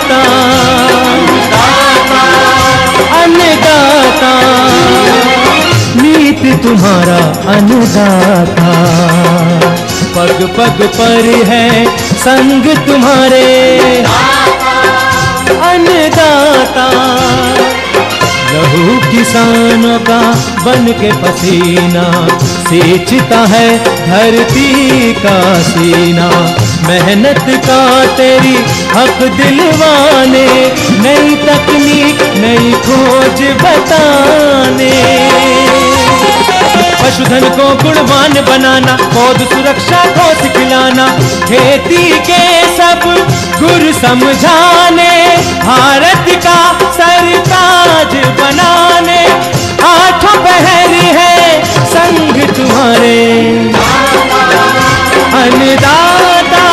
अन्नदाता, अन्नदाता, नीत तुम्हारा अन्नदाता। पग पग पर है संग तुम्हारे अन्नदाता। लहू किसानों का बन के पसीना सींचता है धरती का सीना। मेहनत का तेरी हक दिलवाने, नई तकनीक नई खोज बताने। पशुधन को गुणवान बनाना, पौध सुरक्षा को सिखलाना, खेती के सब गुर समझाने, भारत का सरताज बनाने। आठों पहर है संग तुम्हारे अन्नदाता,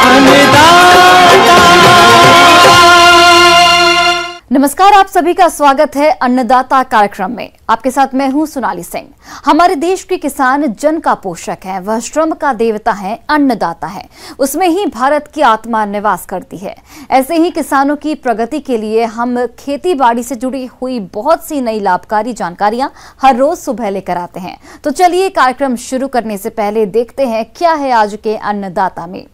अन्नदाता। नमस्कार, आप सभी का स्वागत है अन्नदाता कार्यक्रम में। आपके साथ मैं हूं सोनाली सिंह। हमारे देश के किसान जन का पोषक है, वह श्रम का देवता है, अन्नदाता है। उसमें ही भारत की आत्मा निवास करती है। ऐसे ही किसानों की प्रगति के लिए हम खेती बाड़ी से जुड़ी हुई बहुत सी नई लाभकारी जानकारियां हर रोज सुबह लेकर आते हैं। तो चलिए कार्यक्रम शुरू करने से पहले देखते हैं क्या है आज के अन्नदाता में।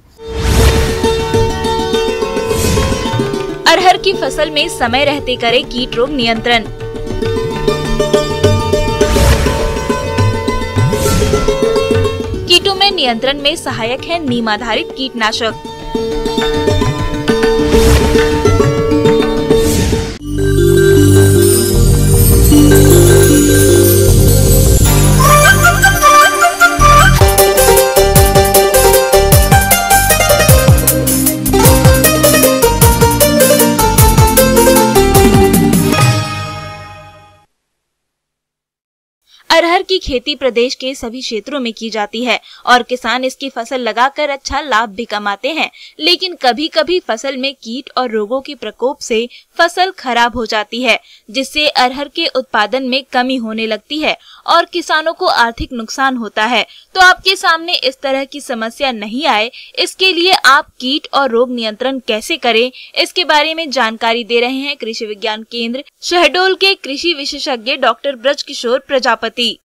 अरहर की फसल में समय रहते करें कीट रोग नियंत्रण। कीटों में नियंत्रण में सहायक है नीम आधारित कीटनाशक। अरहर की खेती प्रदेश के सभी क्षेत्रों में की जाती है और किसान इसकी फसल लगाकर अच्छा लाभ भी कमाते हैं। लेकिन कभी कभी फसल में कीट और रोगों के प्रकोप से फसल खराब हो जाती है, जिससे अरहर के उत्पादन में कमी होने लगती है और किसानों को आर्थिक नुकसान होता है। तो आपके सामने इस तरह की समस्या नहीं आए, इसके लिए आप कीट और रोग नियंत्रण कैसे करें, इसके बारे में जानकारी दे रहे हैं कृषि विज्ञान केंद्र शहडोल के कृषि विशेषज्ञ डॉक्टर ब्रजकिशोर प्रजापति।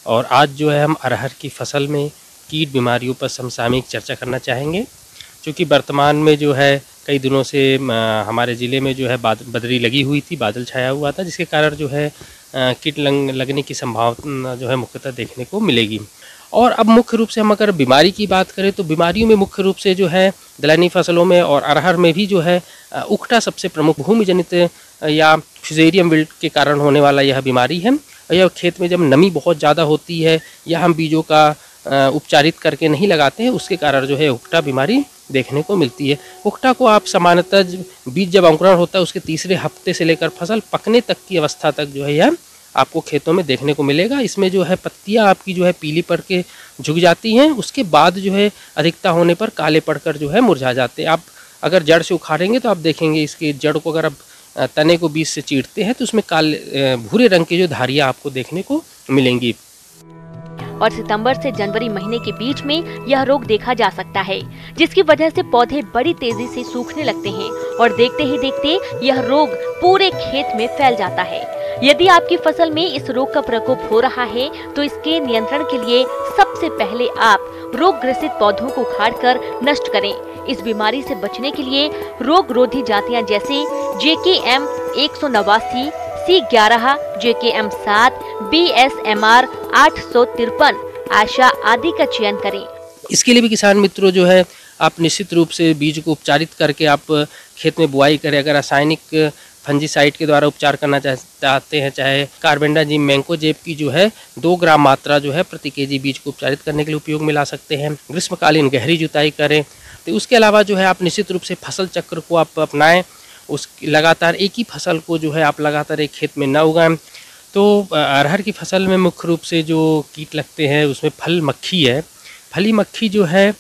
और आज जो है हम अरहर की फसल में कीट बीमारियों पर समसामयिक चर्चा करना चाहेंगे, क्योंकि वर्तमान में जो है कई दिनों से हमारे ज़िले में जो है बदरी लगी हुई थी, बादल छाया हुआ था, जिसके कारण जो है कीट लगने की संभावना जो है मुख्यतः देखने को मिलेगी। और अब मुख्य रूप से हम अगर बीमारी की बात करें तो बीमारियों में मुख्य रूप से जो है दलहनी फसलों में और अरहर में भी जो है उकठा सबसे प्रमुख भूमि जनित या फ्यूजेरियम विल्ट के कारण होने वाला यह बीमारी है। यह खेत में जब नमी बहुत ज़्यादा होती है या हम बीजों का उपचारित करके नहीं लगाते हैं, उसके कारण जो है उकठा बीमारी देखने को मिलती है। उकठा को आप सामान्यतः बीज जब अंकुरण होता है उसके तीसरे हफ्ते से लेकर फसल पकने तक की अवस्था तक जो है यह आपको खेतों में देखने को मिलेगा। इसमें जो है पत्तियां आपकी जो है पीली पड़ के झुक जाती हैं, उसके बाद जो है अधिकता होने पर काले पड़कर जो है मुरझा जाते हैं। आप अगर जड़ से उखाड़ेंगे तो आप देखेंगे इसकी जड़ को अगर आप तने को बीच से चीरते हैं तो उसमें काले भूरे रंग की जो धारियां आपको देखने को मिलेंगी। और सितंबर से जनवरी महीने के बीच में यह रोग देखा जा सकता है, जिसकी वजह से पौधे बड़ी तेजी से सूखने लगते हैं और देखते ही देखते यह रोग पूरे खेत में फैल जाता है। यदि आपकी फसल में इस रोग का प्रकोप हो रहा है तो इसके नियंत्रण के लिए सबसे पहले आप रोग ग्रसित पौधों को उखाड़कर नष्ट करें। इस बीमारी से बचने के लिए रोग रोधी जातियां जैसे JKM 189, C11, JKM 7, BSMR 853, आशा आदि का चयन करें। इसके लिए भी किसान मित्रों जो है आप निश्चित रूप से बीज को उपचारित करके आप खेत में बुआई करें। अगर रासायनिक फंजीसाइड के द्वारा उपचार करना चाहते हैं, चाहे कार्बेंडाजिम मैंकोजेब की जो है 2 ग्राम मात्रा जो है प्रति केजी बीज को उपचारित करने के लिए उपयोग में ला सकते हैं। ग्रीष्मकालीन गहरी जुताई करें। तो उसके अलावा जो है आप निश्चित रूप से फसल चक्र को आप अपनाएं। उस लगातार एक ही फसल को जो है आप लगातार एक खेत में न उगाएं। तो अरहर की फसल में मुख्य रूप से जो कीट लगते हैं उसमें फल मक्खी है। फली मक्खी जो है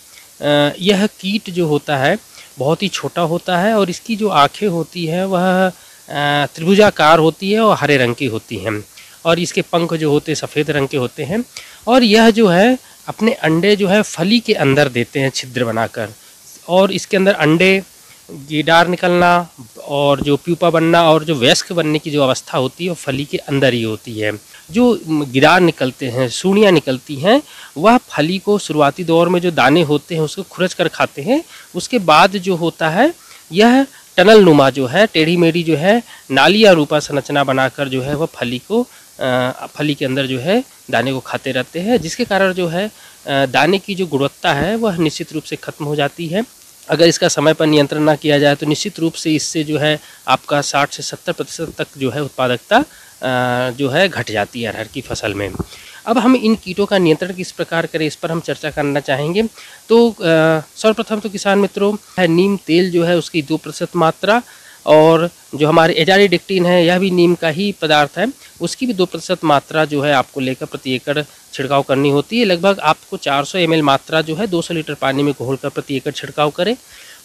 यह कीट जो होता है बहुत ही छोटा होता है और इसकी जो आँखें होती हैं वह त्रिभुजाकार होती है और हरे रंग की होती हैं और इसके पंख जो होते हैं सफ़ेद रंग के होते हैं और यह जो है अपने अंडे जो है फली के अंदर देते हैं छिद्र बनाकर और इसके अंदर अंडे गिडार निकलना और जो प्यूपा बनना और जो वयस्क बनने की जो अवस्था होती है वो फली के अंदर ही होती है। जो गिडार निकलते हैं सूढ़ियाँ निकलती हैं वह फली को शुरुआती दौर में जो दाने होते हैं उसको खुरच कर खाते हैं। उसके बाद जो होता है यह टनल नुमा जो है टेढ़ी मेढ़ी जो है नालिया रूपा संरचना बनाकर जो है वह फली के अंदर जो है दाने को खाते रहते हैं, जिसके कारण जो है दाने की जो गुणवत्ता है वह निश्चित रूप से खत्म हो जाती है। अगर इसका समय पर नियंत्रण ना किया जाए तो निश्चित रूप से इससे जो है आपका 60 से 70% तक जो है उत्पादकता जो है घट जाती है अरहर की फसल में। अब हम इन कीटों का नियंत्रण किस प्रकार करें इस पर हम चर्चा करना चाहेंगे। तो सर्वप्रथम तो किसान मित्रों नीम तेल जो है उसकी 2% मात्रा और जो हमारे एजारीडिक्टिन है यह भी नीम का ही पदार्थ है उसकी भी 2% मात्रा जो है आपको लेकर प्रति एकड़ छिड़काव करनी होती है। लगभग आपको 400 ml मात्रा जो है 200 लीटर पानी में घोलकर प्रति एकड़ छिड़काव करें।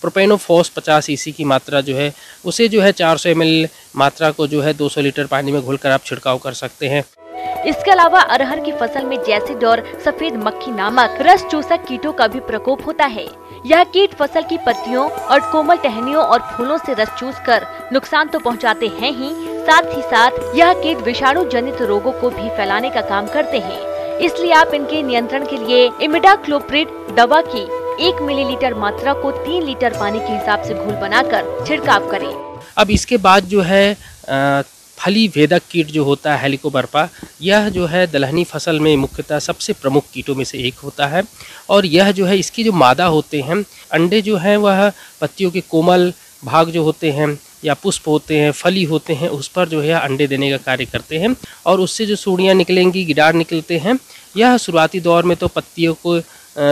प्रोपेनोफॉस 50 EC की मात्रा जो है उसे जो है 400 ml मात्रा को जो है 200 लीटर पानी में घोलकर आप छिड़काव कर सकते हैं। इसके अलावा अरहर की फसल में जैसिड और सफेद मक्खी नामक रस चूसक कीटों का भी प्रकोप होता है। यह कीट फसल की पत्तियों और कोमल टहनियों और फूलों से रस चूसकर नुकसान तो पहुंचाते हैं ही साथ यह कीट विषाणु जनित रोगों को भी फैलाने का काम करते हैं। इसलिए आप इनके नियंत्रण के लिए इमिडाक्लोप्रिड दवा की 1 मिलीलीटर मात्रा को 3 लीटर पानी के हिसाब से घोल बनाकर छिड़काव करें। अब इसके बाद जो है फली भेदक कीट जो होता है हेलिकोबर्पा यह जो है दलहनी फसल में मुख्यतः सबसे प्रमुख कीटों में से एक होता है और यह जो है इसकी जो मादा होते हैं अंडे जो हैं वह पत्तियों के कोमल भाग जो होते हैं या पुष्प होते हैं फली होते हैं उस पर जो है अंडे देने का कार्य करते हैं और उससे जो सूढ़ियाँ निकलेंगी गिडार निकलते हैं यह शुरुआती दौर में तो पत्तियों को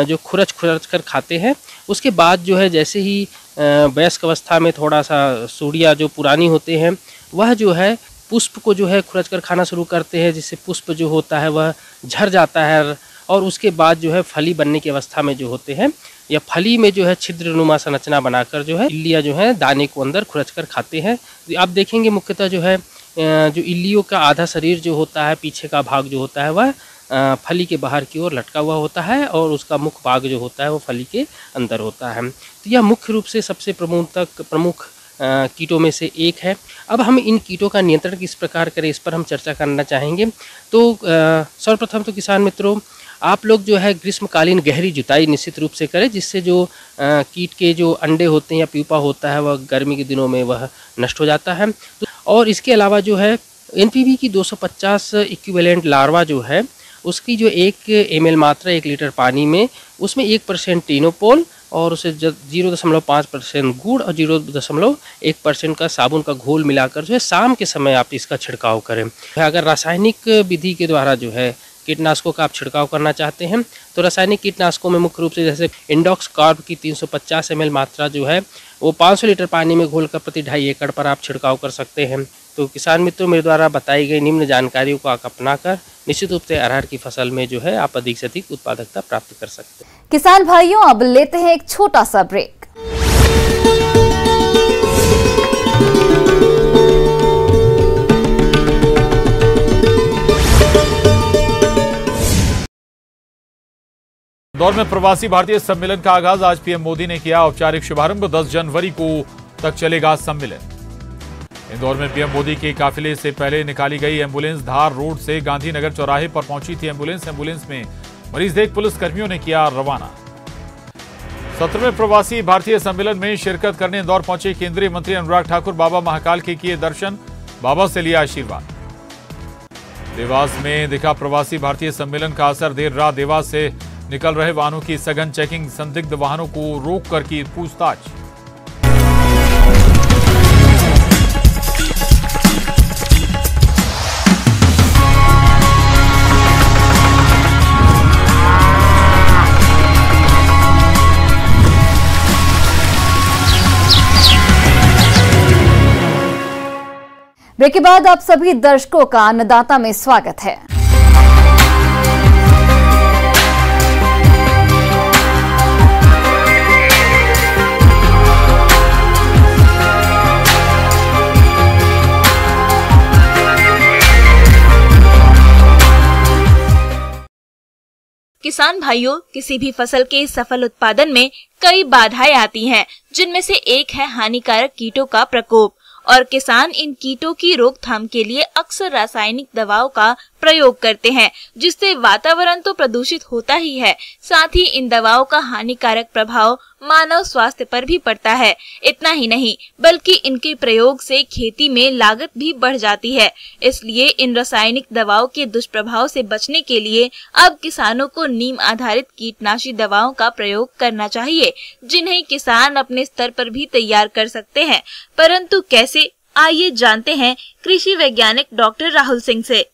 जो खुरच कर खाते हैं। उसके बाद जो है जैसे ही वयस्क अवस्था में थोड़ा सा सूढ़ियाँ जो पुरानी होते हैं वह जो है पुष्प को जो है खुरच कर खाना शुरू करते हैं, जिससे पुष्प जो होता है वह झड़ जाता है और उसके बाद जो है फली बनने की अवस्था में जो होते हैं या फली में जो है छिद्रनुमा संरचना बनाकर जो है इल्लियाँ जो है दाने को अंदर खुरच कर खाते हैं। आप देखेंगे मुख्यतः जो है जो इल्लियों का आधा शरीर जो होता है पीछे का भाग जो होता है वह फली के बाहर की ओर लटका हुआ होता है और उसका मुख्य भाग जो होता है वो फली के अंदर होता है। तो यह मुख्य रूप से सबसे प्रमुख कीटों में से एक है। अब हम इन कीटों का नियंत्रण किस प्रकार करें इस पर हम चर्चा करना चाहेंगे। तो सर्वप्रथम तो किसान मित्रों आप लोग जो है ग्रीष्मकालीन गहरी जुताई निश्चित रूप से करें, जिससे जो कीट के जो अंडे होते हैं या प्यूपा होता है वह गर्मी के दिनों में वह नष्ट हो जाता है। और इसके अलावा जो है NPV की 250 इक्विवेलेंट लार्वा जो है उसकी जो 1 ml मात्रा 1 लीटर पानी में उसमें 1% टीनोपोल और उसे 0.5% गुड़ और 0.1% का साबुन का घोल मिलाकर जो है शाम के समय आप इसका छिड़काव करें। अगर रासायनिक विधि के द्वारा जो है कीटनाशकों का आप छिड़काव करना चाहते हैं तो रासायनिक कीटनाशकों में मुख्य रूप से जैसे इंडॉक्स कार्ब की 350 ml मात्रा जो है वो 500 लीटर पानी में घोलकर प्रति 2.5 एकड़ पर आप छिड़काव कर सकते हैं। तो किसान मित्रों मेरे द्वारा बताई गई निम्न जानकारियों को आप अपनाकर निश्चित रूप से अरहर की फसल में जो है आप अधिक से अधिक उत्पादकता प्राप्त कर सकते हैं। किसान भाइयों अब लेते हैं एक छोटा सा ब्रेक। इंदौर में प्रवासी भारतीय सम्मेलन का आगाज आज पीएम मोदी ने किया औपचारिक शुभारंभ। 10 जनवरी को तक चलेगा सम्मेलन। इंदौर में पीएम मोदी के काफिले से पहले निकाली गई एम्बुलेंस धार रोड से गांधीनगर चौराहे पर पहुंची थी। एम्बुलेंस में मरीज देख पुलिसकर्मियों ने किया रवाना। 17वें प्रवासी भारतीय सम्मेलन में शिरकत करने इंदौर पहुंचे केंद्रीय मंत्री अनुराग ठाकुर बाबा महाकाल के किए दर्शन, बाबा से लिया आशीर्वाद। देवास में दिखा प्रवासी भारतीय सम्मेलन का असर। देर रात देवास से निकल रहे वाहनों की सघन चेकिंग, संदिग्ध वाहनों को रोककर की पूछताछ। ब्रेक के बाद आप सभी दर्शकों का अन्नदाता में स्वागत है। किसान भाइयों, किसी भी फसल के सफल उत्पादन में कई बाधाएं आती हैं, जिनमें से एक है हानिकारक कीटों का प्रकोप, और किसान इन कीटों की रोकथाम के लिए अक्सर रासायनिक दवाओं का प्रयोग करते हैं, जिससे वातावरण तो प्रदूषित होता ही है, साथ ही इन दवाओं का हानिकारक प्रभाव मानव स्वास्थ्य पर भी पड़ता है। इतना ही नहीं, बल्कि इनके प्रयोग से खेती में लागत भी बढ़ जाती है। इसलिए इन रासायनिक दवाओं के दुष्प्रभाव से बचने के लिए अब किसानों को नीम आधारित कीटनाशी दवाओं का प्रयोग करना चाहिए, जिन्हें किसान अपने स्तर पर भी तैयार कर सकते हैं। परंतु कैसे, आइए जानते हैं कृषि वैज्ञानिक डॉक्टर राहुल सिंह से।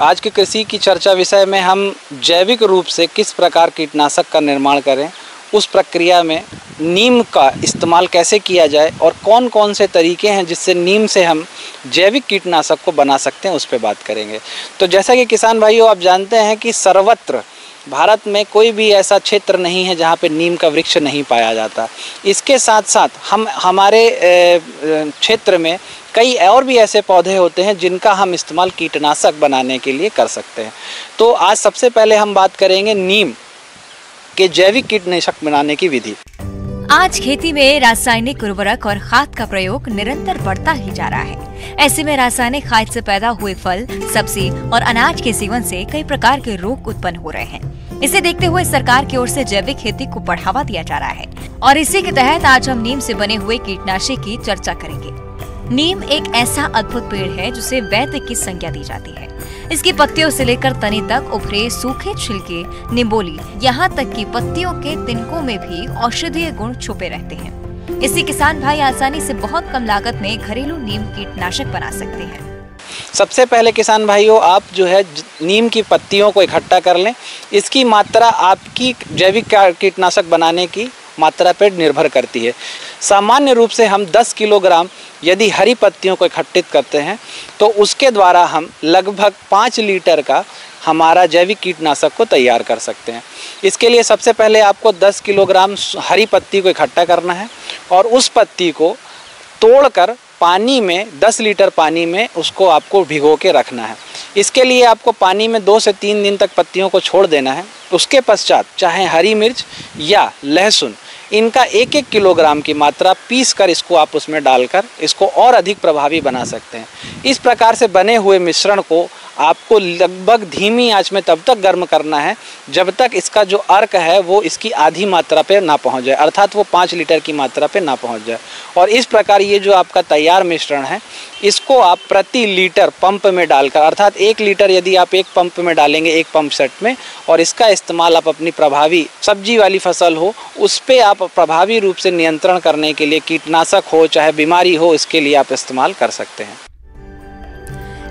आज की कृषि की चर्चा विषय में हम जैविक रूप से किस प्रकार कीटनाशक का निर्माण करें, उस प्रक्रिया में नीम का इस्तेमाल कैसे किया जाए और कौन कौन से तरीके हैं जिससे नीम से हम जैविक कीटनाशक को बना सकते हैं, उस पर बात करेंगे। तो जैसा कि किसान भाइयों आप जानते हैं कि सर्वत्र भारत में कोई भी ऐसा क्षेत्र नहीं है जहाँ पे नीम का वृक्ष नहीं पाया जाता। इसके साथ साथ हमारे क्षेत्र में कई और भी ऐसे पौधे होते हैं जिनका हम इस्तेमाल कीटनाशक बनाने के लिए कर सकते हैं। तो आज सबसे पहले हम बात करेंगे नीम के जैविक कीटनाशक बनाने की विधि। आज खेती में रासायनिक उर्वरक और खाद का प्रयोग निरंतर बढ़ता ही जा रहा है। ऐसे में रासायनिक खाद से पैदा हुए फल, सब्जी और अनाज के सेवन से कई प्रकार के रोग उत्पन्न हो रहे हैं। इसे देखते हुए सरकार की ओर से जैविक खेती को बढ़ावा दिया जा रहा है और इसी के तहत आज हम नीम से बने हुए कीटनाशी की चर्चा करेंगे। नीम एक ऐसा अद्भुत पेड़ है जिसे वैद्य की संज्ञा दी जाती है। इसकी पत्तियों से लेकर तने तक उभरे सूखे छिलके, निम्बोली, यहाँ तक कि पत्तियों के तिनकों में भी औषधीय गुण छुपे रहते हैं। इससे किसान भाई आसानी से बहुत कम लागत में घरेलू नीम कीटनाशक बना सकते हैं। सबसे पहले किसान भाइयों, आप जो है नीम की पत्तियों को इकट्ठा कर लें। इसकी मात्रा आपकी जैविक कीटनाशक बनाने की मात्रा पर निर्भर करती है। सामान्य रूप से हम 10 किलोग्राम यदि हरी पत्तियों को इकट्ठित करते हैं तो उसके द्वारा हम लगभग 5 लीटर का हमारा जैविक कीटनाशक को तैयार कर सकते हैं। इसके लिए सबसे पहले आपको 10 किलोग्राम हरी पत्ती को इकट्ठा करना है और उस पत्ती को तोड़कर पानी में 10 लीटर पानी में उसको आपको भिगो के रखना है। इसके लिए आपको पानी में 2 से 3 दिन तक पत्तियों को छोड़ देना है। उसके पश्चात चाहे हरी मिर्च या लहसुन, इनका 1-1 किलोग्राम की मात्रा पीस कर इसको आप उसमें डालकर इसको और अधिक प्रभावी बना सकते हैं। इस प्रकार से बने हुए मिश्रण को आपको लगभग धीमी आंच में तब तक गर्म करना है जब तक इसका जो अर्क है वो इसकी आधी मात्रा पे ना पहुंच जाए, अर्थात वो 5 लीटर की मात्रा पे ना पहुंच जाए। और इस प्रकार ये जो आपका तैयार मिश्रण है इसको आप प्रति लीटर पंप में डालकर, अर्थात 1 लीटर यदि आप एक पंप में डालेंगे, एक पंप सेट में, और इसका इस्तेमाल आप अपनी प्रभावी सब्जी वाली फसल हो उस पर आप प्रभावी रूप से नियंत्रण करने के लिए, कीटनाशक हो चाहे बीमारी हो, इसके लिए आप इस्तेमाल कर सकते हैं।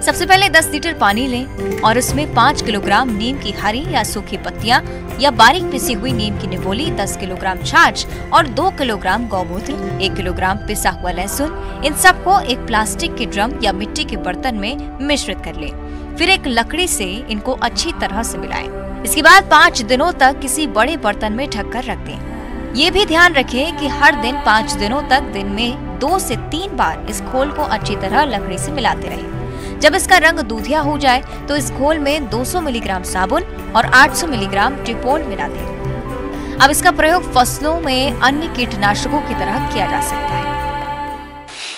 सबसे पहले 10 लीटर पानी लें और उसमें 5 किलोग्राम नीम की हरी या सूखी पत्तियां या बारीक पिसी हुई नीम की निबोली, 10 किलोग्राम छाछ और 2 किलोग्राम गौमूत्र, 1 किलोग्राम पिसा हुआ लहसुन, इन सबको एक प्लास्टिक के ड्रम या मिट्टी के बर्तन में मिश्रित कर लें। फिर एक लकड़ी से इनको अच्छी तरह से मिलाएं। इसके बाद 5 दिनों तक किसी बड़े बर्तन में ढककर रख दें। ये भी ध्यान रखें कि हर दिन 5 दिनों तक दिन में 2 से 3 बार इस घोल को अच्छी तरह लकड़ी से मिलाते रहें। जब इसका रंग दूधिया हो जाए तो इस घोल में 200 मिलीग्राम साबुन और 800 मिलीग्राम ट्रिपोल मिला दें। अब इसका प्रयोग फसलों में अन्य कीटनाशकों की तरह किया जा सकता है।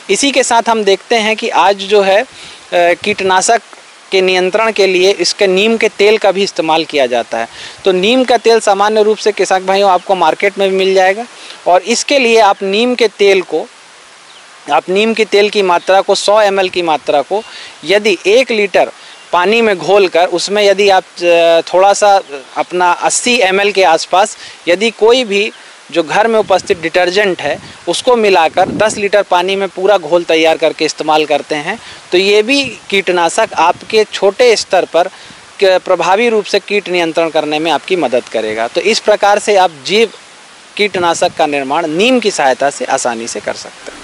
इसी के साथ हम देखते हैं कि आज जो है कीटनाशक के नियंत्रण के लिए इसके नीम के तेल का भी इस्तेमाल किया जाता है। तो नीम का तेल सामान्य रूप से किसान भाइयों आपको मार्केट में भी मिल जाएगा और इसके लिए आप नीम की तेल की मात्रा को 100 ml की मात्रा को यदि 1 लीटर पानी में घोलकर उसमें यदि आप थोड़ा सा अपना 80 ml के आसपास यदि कोई भी जो घर में उपस्थित डिटर्जेंट है उसको मिलाकर 10 लीटर पानी में पूरा घोल तैयार करके इस्तेमाल करते हैं तो ये भी कीटनाशक आपके छोटे स्तर पर प्रभावी रूप से कीट नियंत्रण करने में आपकी मदद करेगा। तो इस प्रकार से आप जैव कीटनाशक का निर्माण नीम की सहायता से आसानी से कर सकते हैं।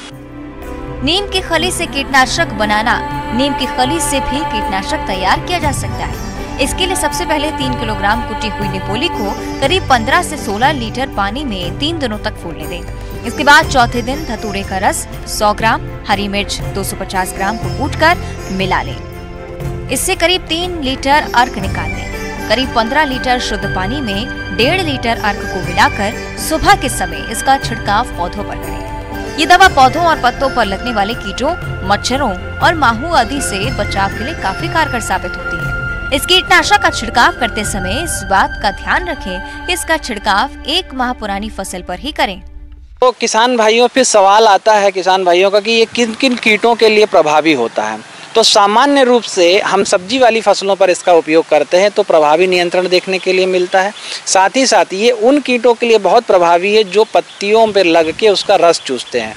नीम की खली से कीटनाशक बनाना। नीम की खली से भी कीटनाशक तैयार किया जा सकता है। इसके लिए सबसे पहले 3 किलोग्राम कुटी हुई निपोली को करीब 15 से 16 लीटर पानी में 3 दिनों तक फूलने दें। इसके बाद चौथे दिन धतूरे का रस 100 ग्राम, हरी मिर्च 250 ग्राम को कूटकर मिला लें। इससे करीब 3 लीटर अर्क निकाल लें। करीब 15 लीटर शुद्ध पानी में 1.5 लीटर अर्क को मिलाकर सुबह के समय इसका छिड़काव पौधों पर करें। ये दवा पौधों और पत्तों पर लगने वाले कीटों, मच्छरों और माहू आदि से बचाव के लिए काफी कारगर साबित होती है। इस कीटनाशक का छिड़काव करते समय इस बात का ध्यान रखें कि इसका छिड़काव 1 माह पुरानी फसल पर ही करें। तो किसान भाइयों, फिर सवाल आता है किसान भाइयों का कि ये किन किन कीटों के लिए प्रभावी होता है। तो सामान्य रूप से हम सब्जी वाली फसलों पर इसका उपयोग करते हैं तो प्रभावी नियंत्रण देखने के लिए मिलता है। साथ ही साथ ये उन कीटों के लिए बहुत प्रभावी है जो पत्तियों पर लग के उसका रस चूसते हैं।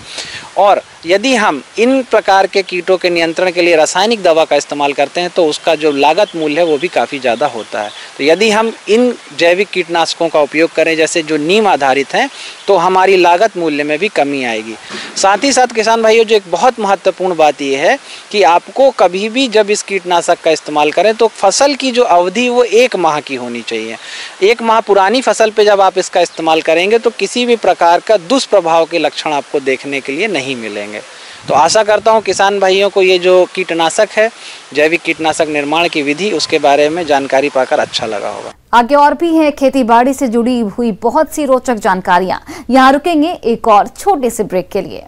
और यदि हम इन प्रकार के कीटों के नियंत्रण के लिए रासायनिक दवा का इस्तेमाल करते हैं तो उसका जो लागत मूल्य है वो भी काफ़ी ज़्यादा होता है। तो यदि हम इन जैविक कीटनाशकों का उपयोग करें जैसे जो नीम आधारित हैं तो हमारी लागत मूल्य में भी कमी आएगी। साथ ही साथ किसान भाइयों, जो एक बहुत महत्वपूर्ण बात ये है कि आपको कभी भी जब इस कीटनाशक का इस्तेमाल करें तो फसल की जो अवधि वो 1 माह की होनी चाहिए। 1 माह पुरानी फसल पे जब आप इसका इस्तेमाल करेंगे तो किसी भी प्रकार का दुष्प्रभाव के लक्षण आपको देखने के लिए नहीं मिलेंगे। तो आशा करता हूँ किसान भाइयों को ये जो कीटनाशक है, जैविक कीटनाशक निर्माण की विधि, उसके बारे में जानकारी पाकर अच्छा लगा होगा। आगे और भी हैं खेती बाड़ी से जुड़ी हुई बहुत सी रोचक जानकारियां। यहाँ रुकेंगे एक और छोटे से ब्रेक के लिए।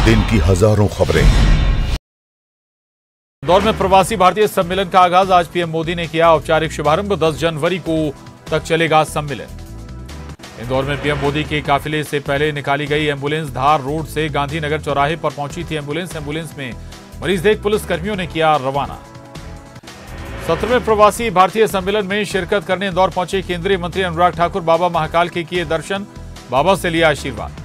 दिन की हजारों खबरें। इंदौर में प्रवासी भारतीय सम्मेलन का आगाज आज पीएम मोदी ने किया औपचारिक शुभारंभ। 10 जनवरी को तक चलेगा सम्मेलन। इंदौर में पीएम मोदी के काफिले से पहले निकाली गई एम्बुलेंस धार रोड से गांधीनगर चौराहे पर पहुंची थी। एम्बुलेंस में मरीज देख पुलिस कर्मियों ने किया रवाना। 17वें प्रवासी भारतीय सम्मेलन में शिरकत करने इंदौर पहुंचे केंद्रीय मंत्री अनुराग ठाकुर बाबा महाकाल के किए दर्शन, बाबा से लिया आशीर्वाद।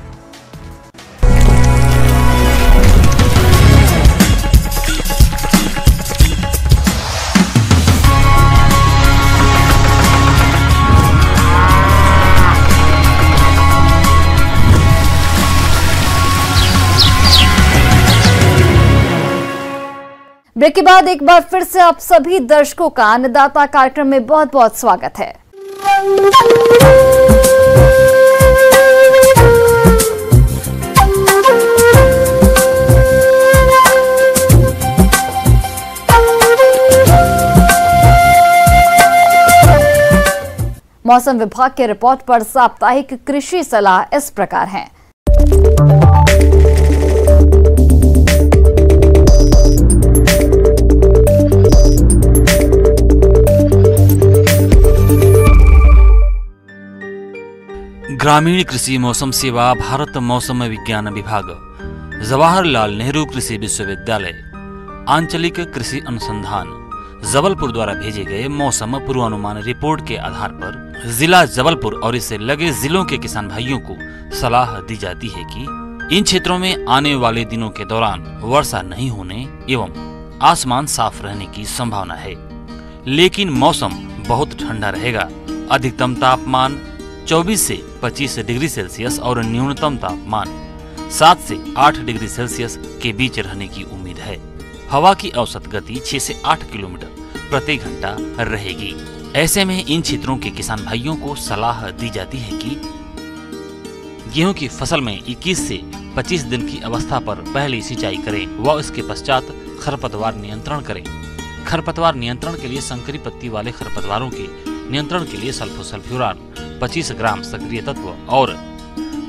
ब्रेक के बाद एक बार फिर से आप सभी दर्शकों का अन्नदाता कार्यक्रम में बहुत बहुत स्वागत है। मौसम विभाग के रिपोर्ट पर साप्ताहिक कृषि सलाह इस प्रकार है। ग्रामीण कृषि मौसम सेवा, भारत मौसम विज्ञान विभाग, जवाहरलाल नेहरू कृषि विश्वविद्यालय, आंचलिक कृषि अनुसंधान जबलपुर द्वारा भेजे गए मौसम पूर्वानुमान रिपोर्ट के आधार पर जिला जबलपुर और इससे लगे जिलों के किसान भाइयों को सलाह दी जाती है कि इन क्षेत्रों में आने वाले दिनों के दौरान वर्षा नहीं होने एवं आसमान साफ रहने की संभावना है, लेकिन मौसम बहुत ठंडा रहेगा। अधिकतम तापमान 24 से 25 डिग्री सेल्सियस और न्यूनतम तापमान 7 से 8 डिग्री सेल्सियस के बीच रहने की उम्मीद है। हवा की औसत गति 6 से 8 किलोमीटर प्रति घंटा रहेगी। ऐसे में इन क्षेत्रों के किसान भाइयों को सलाह दी जाती है कि गेहूं की फसल में 21 से 25 दिन की अवस्था पर पहली सिंचाई करें व इसके पश्चात खरपतवार नियंत्रण करें। खरपतवार नियंत्रण के लिए संकरी पत्ती वाले खरपतवारों के नियंत्रण के लिए सल्फोसल्फ्यूरान 25 ग्राम सक्रिय तत्व और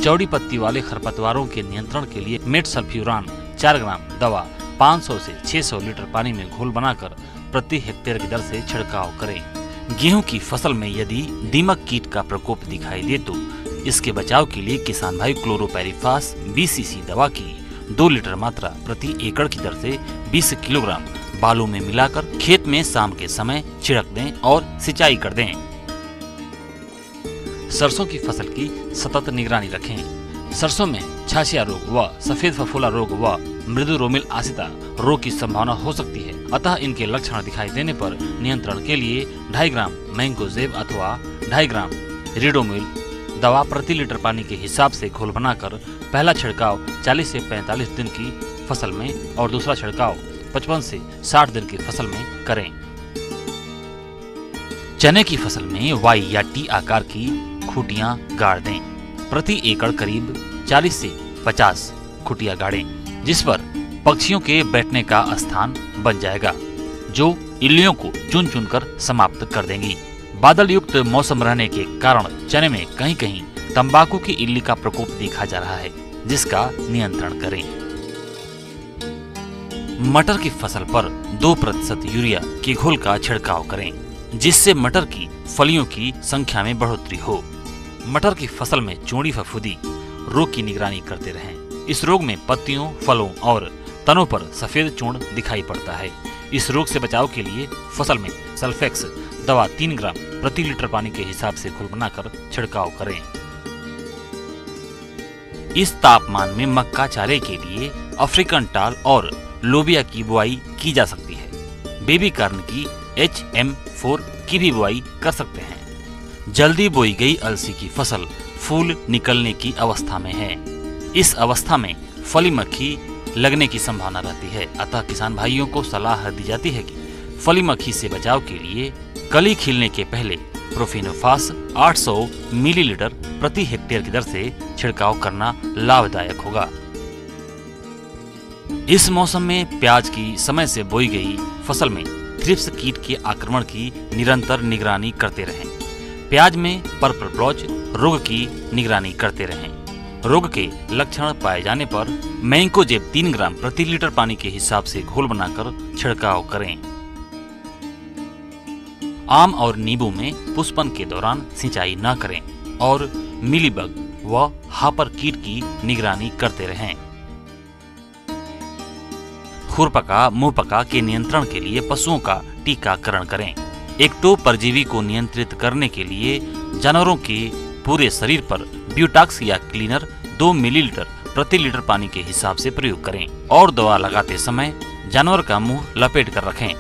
चौड़ी पत्ती वाले खरपतवारों के नियंत्रण के लिए मेटसल्फ्यूरान 4 ग्राम दवा 500 से 600 लीटर पानी में घोल बनाकर प्रति हेक्टेयर की दर से छिड़काव करें। गेहूं की फसल में यदि दीमक कीट का प्रकोप दिखाई दे तो इसके बचाव के लिए किसान भाई क्लोरोपैरिफास 20 सीसी दवा की 2 लीटर मात्रा प्रति एकड़ की दर से 20 किलोग्राम बालू में मिलाकर खेत में शाम के समय छिड़क दें और सिंचाई कर दें। सरसों की फसल की सतत निगरानी रखें। सरसों में छाछिया रोग व सफेद फफूला रोग व मृदु रोमिल आसिता रोग की संभावना हो सकती है। अतः इनके लक्षण दिखाई देने पर नियंत्रण के लिए 2.5 ग्राम मैंगोजेब अथवा 2.5 ग्राम रिडोमिल दवा प्रति लीटर पानी के हिसाब से घोल बनाकर पहला छिड़काव 40 से 45 दिन की फसल में और दूसरा छिड़काव 55 से 60 दिन की फसल में करें। चने की फसल में वाई या टी आकार की खूंटियां गाड़ दें। प्रति एकड़ करीब 40 से 50 खूंटियां गाड़ें, जिस पर पक्षियों के बैठने का स्थान बन जाएगा, जो इल्लियों को चुन चुनकर समाप्त कर देंगी। बादल युक्त मौसम रहने के कारण चने में कहीं कहीं तंबाकू की इल्ली का प्रकोप देखा जा रहा है, जिसका नियंत्रण करें। मटर की फसल पर 2% यूरिया के घोल का छिड़काव करें, जिससे मटर की फलियों की संख्या में बढ़ोतरी हो। मटर की फसल में चूड़ी फफूंदी रोग की निगरानी करते रहें। इस रोग में पत्तियों, फलों और तनों पर सफेद चूर्ण दिखाई पड़ता है। इस रोग से बचाव के लिए फसल में सल्फेक्स दवा 3 ग्राम प्रति लीटर पानी के हिसाब से घोल बनाकर छिड़काव करें। इस तापमान में मक्का चारे के लिए अफ्रीकन टाल और लोबिया की बुआई की जा सकती है। बेबी कॉर्न की HM4 की भी बुआई कर सकते हैं। जल्दी बोई गई अलसी की फसल फूल निकलने की अवस्था में है। इस अवस्था में फली मक्खी लगने की संभावना रहती है, अतः किसान भाइयों को सलाह दी जाती है कि फली मक्खी से बचाव के लिए कली खिलने के पहले प्रोफिनोफास 800 मिलीलीटर प्रति हेक्टेयर की दर से छिड़काव करना लाभदायक होगा। इस मौसम में प्याज की समय से बोई गई फसल में थ्रिप्स कीट के आक्रमण की निरंतर निगरानी करते रहें। प्याज में पर्पल ब्लॉच रोग की निगरानी करते रहें। रोग के लक्षण पाए जाने पर मैंकोजेब 3 ग्राम प्रति लीटर पानी के हिसाब से घोल बनाकर छिड़काव करें। आम और नींबू में पुष्पन के दौरान सिंचाई न करें और मिलीबग व हापर कीट की निगरानी करते रहें। खुरपका मुंहपका के नियंत्रण के लिए पशुओं का टीकाकरण करें। एक्टो परजीवी को नियंत्रित करने के लिए जानवरों के पूरे शरीर पर ब्यूटाक्स या क्लीनर 2 मिलीलीटर प्रति लीटर पानी के हिसाब से प्रयोग करें और दवा लगाते समय जानवर का मुंह लपेट कर रखें।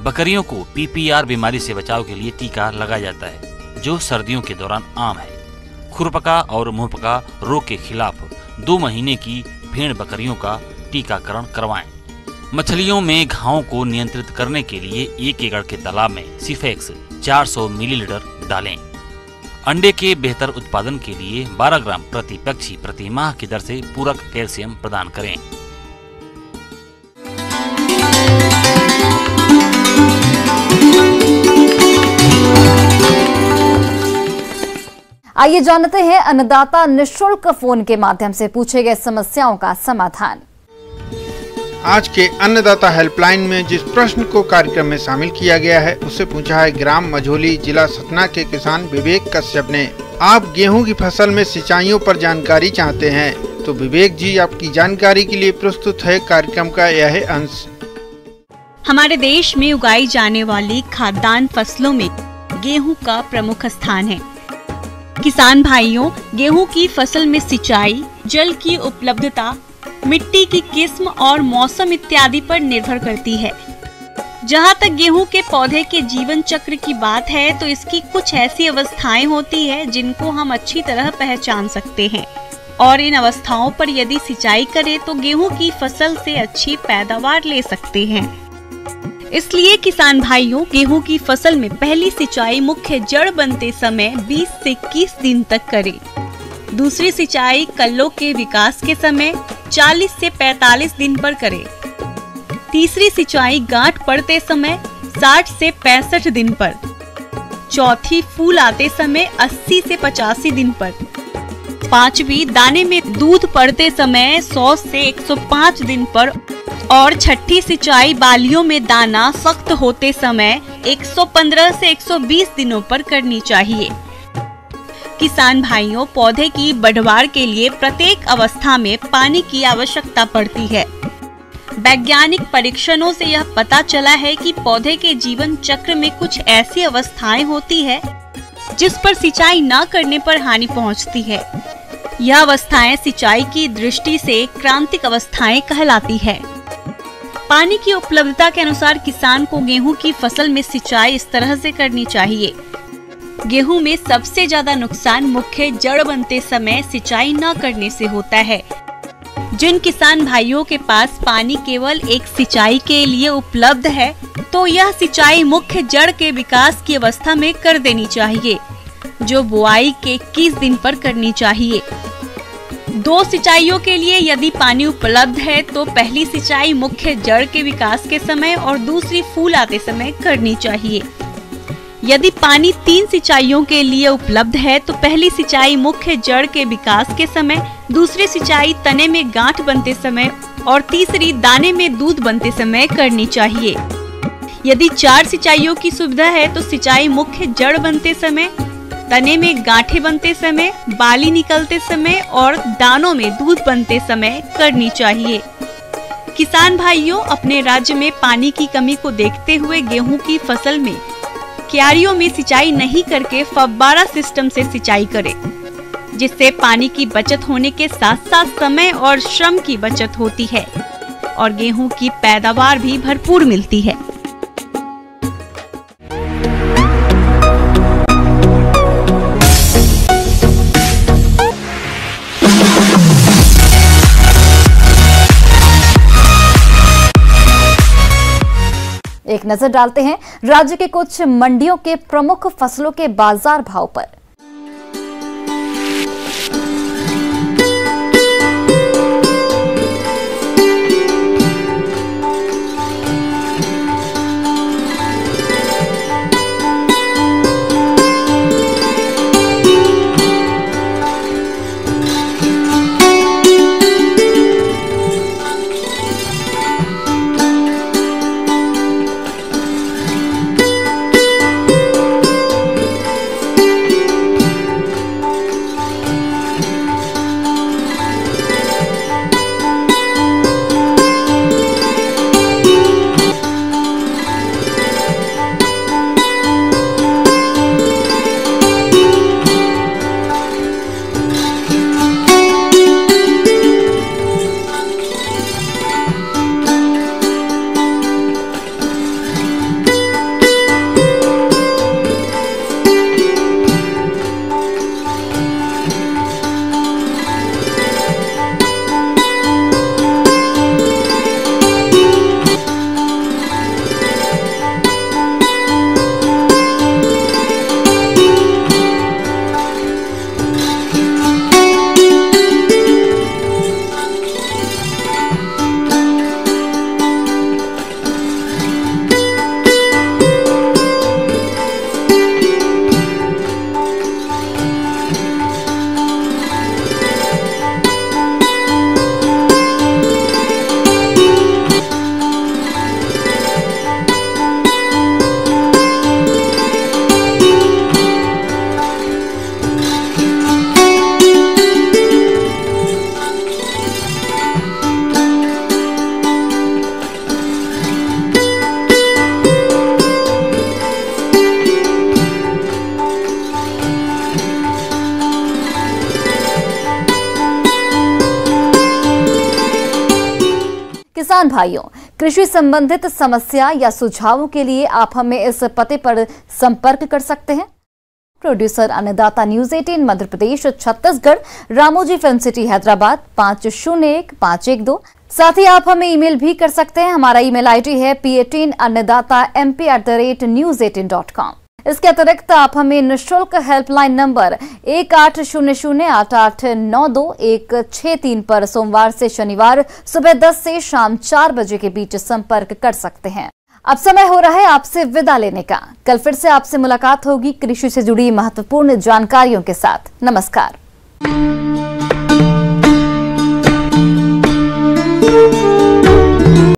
बकरियों को PPR बीमारी से बचाव के लिए टीका लगाया जाता है, जो सर्दियों के दौरान आम है। खुरपका और मुंहपका रोग के खिलाफ 2 महीने की भेड़ बकरियों का टीकाकरण करवाएं। मछलियों में घावों को नियंत्रित करने के लिए 1 एकड़ के तालाब में सिफेक्स 400 मिलीलीटर डालें। अंडे के बेहतर उत्पादन के लिए 12 ग्राम प्रति पक्षी प्रति माह की दर से पूरक कैल्शियम प्रदान करें। आइए जानते हैं अन्नदाता निःशुल्क फोन के माध्यम से पूछे गए समस्याओं का समाधान। आज के अन्नदाता हेल्पलाइन में जिस प्रश्न को कार्यक्रम में शामिल किया गया है उसे पूछा है ग्राम मझोली जिला सतना के किसान विवेक कश्यप ने। आप गेहूं की फसल में सिंचाइयों पर जानकारी चाहते हैं तो विवेक जी आपकी जानकारी के लिए प्रस्तुत है कार्यक्रम का यह अंश। हमारे देश में उगाई जाने वाली खाद्यान्न फसलों में गेहूं का प्रमुख स्थान है। किसान भाइयों, गेहूं की फसल में सिंचाई, जल की उपलब्धता, मिट्टी की किस्म और मौसम इत्यादि पर निर्भर करती है। जहाँ तक गेहूं के पौधे के जीवन चक्र की बात है तो इसकी कुछ ऐसी अवस्थाएं होती है जिनको हम अच्छी तरह पहचान सकते हैं और इन अवस्थाओं पर यदि सिंचाई करें तो गेहूं की फसल से अच्छी पैदावार ले सकते हैं। इसलिए किसान भाइयों, गेहूं की फसल में पहली सिंचाई मुख्य जड़ बनते समय 20 से 21 दिन तक करें। दूसरी सिंचाई कल्लों के विकास के समय 40 से 45 दिन पर करें। तीसरी सिंचाई गांठ पड़ते समय 60 से 65 दिन पर। चौथी फूल आते समय 80 से 85 दिन पर। पांचवी दाने में दूध पड़ते समय 100 से 105 दिन पर और छठी सिंचाई बालियों में दाना सख्त होते समय 115 से 120 दिनों पर करनी चाहिए। किसान भाइयों, पौधे की बढ़वार के लिए प्रत्येक अवस्था में पानी की आवश्यकता पड़ती है। वैज्ञानिक परीक्षणों से यह पता चला है कि पौधे के जीवन चक्र में कुछ ऐसी अवस्थाएं होती है जिस पर सिंचाई न करने पर हानि पहुंचती है। यह अवस्थाएं सिंचाई की दृष्टि से क्रांतिक अवस्थाएं कहलाती है। पानी की उपलब्धता के अनुसार किसान को गेहूं की फसल में सिंचाई इस तरह से करनी चाहिए। गेहूं में सबसे ज्यादा नुकसान मुख्य जड़ बनते समय सिंचाई न करने से होता है। जिन किसान भाइयों के पास पानी केवल एक सिंचाई के लिए उपलब्ध है, तो यह सिंचाई मुख्य जड़ के विकास की अवस्था में कर देनी चाहिए, जो बुआई के 21 दिन पर करनी चाहिए। 2 सिंचाइयों के लिए यदि पानी उपलब्ध है तो पहली सिंचाई मुख्य जड़ के विकास के समय और दूसरी फूल आते समय करनी चाहिए। यदि पानी 3 सिंचाइयों के लिए उपलब्ध है तो पहली सिंचाई मुख्य जड़ के विकास के समय, दूसरी सिंचाई तने में गांठ बनते समय और तीसरी दाने में दूध बनते समय करनी चाहिए। यदि 4 सिंचाइयों की सुविधा है तो सिंचाई मुख्य जड़ बनते समय, तने में गांठें बनते समय, बाली निकलते समय और दानों में दूध बनते समय करनी चाहिए। किसान भाइयों, अपने राज्य में पानी की कमी को देखते हुए गेहूं की फसल में क्यारियों में सिंचाई नहीं करके फव्वारा सिस्टम से सिंचाई करें, जिससे पानी की बचत होने के साथ साथ समय और श्रम की बचत होती है और गेहूं की पैदावार भी भरपूर मिलती है। एक नजर डालते हैं राज्य के कुछ मंडियों के प्रमुख फसलों के बाजार भाव पर। किसान भाइयों, कृषि संबंधित समस्या या सुझावों के लिए आप हमें इस पते पर संपर्क कर सकते हैं। प्रोड्यूसर अन्नदाता news 18 Madhya Pradesh Chhattisgarh, Ramoji film city Hyderabad 501512। साथ ही आप हमें ईमेल भी कर सकते हैं। हमारा ईमेल आईडी है p18annadatamp@news18.com। इसके अतिरिक्त आप हमें निःशुल्क हेल्पलाइन नंबर 18008892 पर सोमवार से शनिवार सुबह 10 से शाम 4 बजे के बीच संपर्क कर सकते हैं। अब समय हो रहा है आपसे विदा लेने का। कल फिर से आपसे मुलाकात होगी कृषि से जुड़ी महत्वपूर्ण जानकारियों के साथ। नमस्कार।